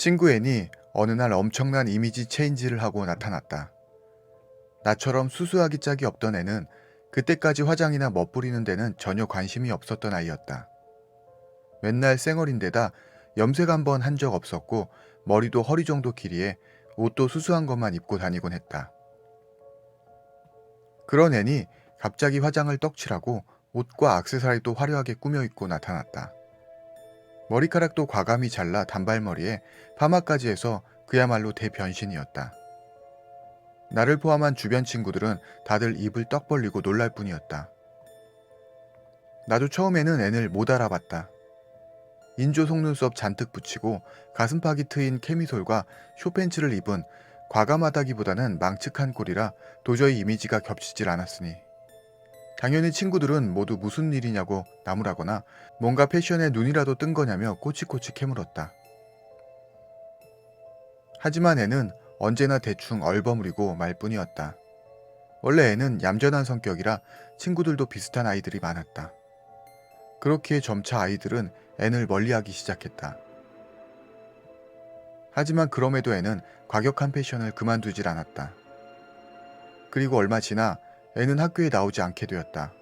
친구 앤이 어느 날 엄청난 이미지 체인지를 하고 나타났다. 나처럼 수수하기 짝이 없던 애는 그때까지 화장이나 멋부리는 데는 전혀 관심이 없었던 아이였다. 맨날 쌩얼인데다 염색 한 번 한 적 없었고 머리도 허리 정도 길이에 옷도 수수한 것만 입고 다니곤 했다. 그런 애니 갑자기 화장을 떡칠하고 옷과 액세서리도 화려하게 꾸며 입고 나타났다. 머리카락도 과감히 잘라 단발머리에 파마까지 해서 그야말로 대변신이었다. 나를 포함한 주변 친구들은 다들 입을 떡 벌리고 놀랄 뿐이었다. 나도 처음에는 애를 못 알아봤다. 인조 속눈썹 잔뜩 붙이고 가슴팍이 트인 캐미솔과 쇼팬츠를 입은 과감하다기보다는 망측한 꼴이라 도저히 이미지가 겹치질 않았으니 당연히 친구들은 모두 무슨 일이냐고 나무라거나 뭔가 패션에 눈이라도 뜬 거냐며 꼬치꼬치 캐물었다. 하지만 애는 언제나 대충 얼버무리고 말 뿐이었다. 원래 애는 얌전한 성격이라 친구들도 비슷한 아이들이 많았다. 그렇기에 점차 아이들은 애를 멀리하기 시작했다. 하지만 그럼에도 애는 과격한 패션을 그만두질 않았다. 그리고 얼마 지나 애는 학교에 나오지 않게 되었다.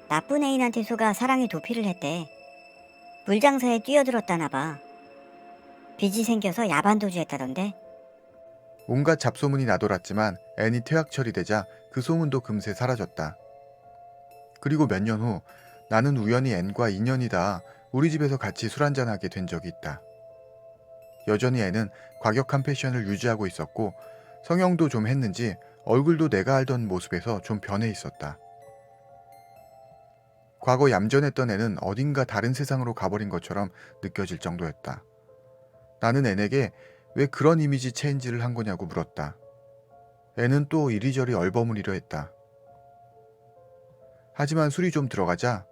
나쁜 애인한테 속아 사랑에 도피를 했대. 물장사에 뛰어들었다나 봐. 빚이 생겨서 야반도주했다던데. 온갖 잡소문이 나돌았지만 앤이 퇴학 처리되자 그 소문도 금세 사라졌다. 그리고 몇 년 후 나는 우연히 앤과 인연이 닿아 우리 집에서 같이 술 한잔하게 된 적이 있다. 여전히 앤은 과격한 패션을 유지하고 있었고 성형도 좀 했는지 얼굴도 내가 알던 모습에서 좀 변해 있었다. 과거 얌전했던 애는 어딘가 다른 세상으로 가버린 것처럼 느껴질 정도였다. 나는 앤에게 왜 그런 이미지 체인지를 한 거냐고 물었다. 애는 또 이리저리 얼버무리려 했다. 하지만 술이 좀 들어가자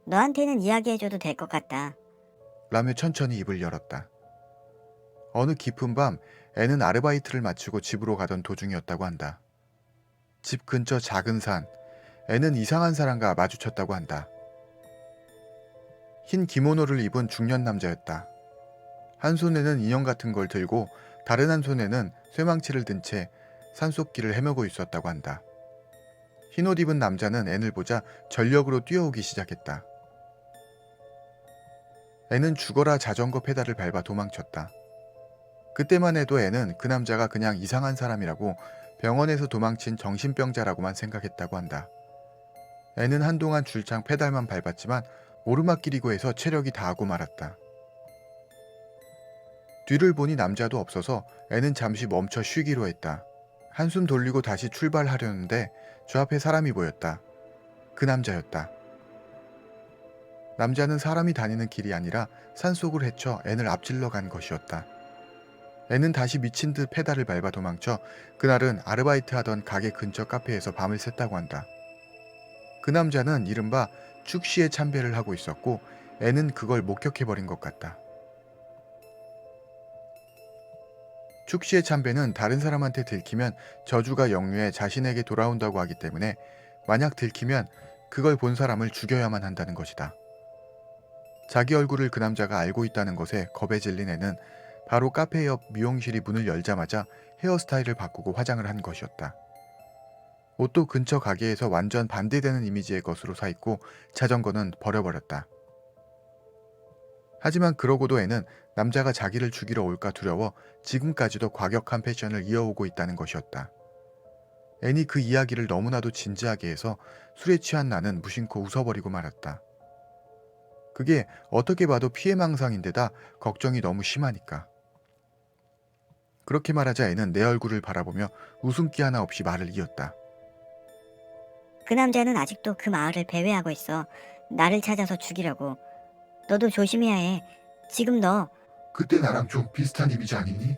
너한테는 이야기해줘도 될 것 같다. 라며 천천히 입을 열었다. 어느 깊은 밤 애는 아르바이트를 마치고 집으로 가던 도중이었다고 한다. 집 근처 작은 산, 애는 이상한 사람과 마주쳤다고 한다. 흰 기모노를 입은 중년 남자였다. 한 손에는 인형 같은 걸 들고 다른 한 손에는 쇠망치를 든 채 산속길을 헤매고 있었다고 한다. 흰옷 입은 남자는 앤을 보자 전력으로 뛰어오기 시작했다. 앤은 죽어라 자전거 페달을 밟아 도망쳤다. 그때만 해도 앤은 그 남자가 그냥 이상한 사람이라고 병원에서 도망친 정신병자라고만 생각했다고 한다. 앤은 한동안 줄창 페달만 밟았지만 오르막길이고 해서 체력이 다하고 말았다. 뒤를 보니 남자도 없어서 애는 잠시 멈춰 쉬기로 했다. 한숨 돌리고 다시 출발하려는데 저 앞에 사람이 보였다. 그 남자였다. 남자는 사람이 다니는 길이 아니라 산속을 헤쳐 앤을 앞질러 간 것이었다. 앤은 다시 미친 듯 페달을 밟아 도망쳐 그날은 아르바이트 하던 가게 근처 카페에서 밤을 샜다고 한다. 그 남자는 이른바 축시의 참배를 하고 있었고 앤은 그걸 목격해버린 것 같다. 축시의 참배는 다른 사람한테 들키면 저주가 역류해 자신에게 돌아온다고 하기 때문에 만약 들키면 그걸 본 사람을 죽여야만 한다는 것이다. 자기 얼굴을 그 남자가 알고 있다는 것에 겁에 질린 애는 바로 카페 옆 미용실이 문을 열자마자 헤어스타일을 바꾸고 화장을 한 것이었다. 옷도 근처 가게에서 완전 반대되는 이미지의 것으로 사입고 자전거는 버려버렸다. 하지만 그러고도 애는 남자가 자기를 죽이러 올까 두려워 지금까지도 과격한 패션을 이어오고 있다는 것이었다. 애니 그 이야기를 너무나도 진지하게 해서 술에 취한 나는 무심코 웃어버리고 말았다. 그게 어떻게 봐도 피해망상인데다 걱정이 너무 심하니까. 그렇게 말하자 애는 내 얼굴을 바라보며 웃음기 하나 없이 말을 이었다. 그 남자는 아직도 그 마을을 배회하고 있어. 나를 찾아서 죽이려고. 너도 조심해야 해. 지금 너 그때 나랑 좀 비슷한 이미지 아니니?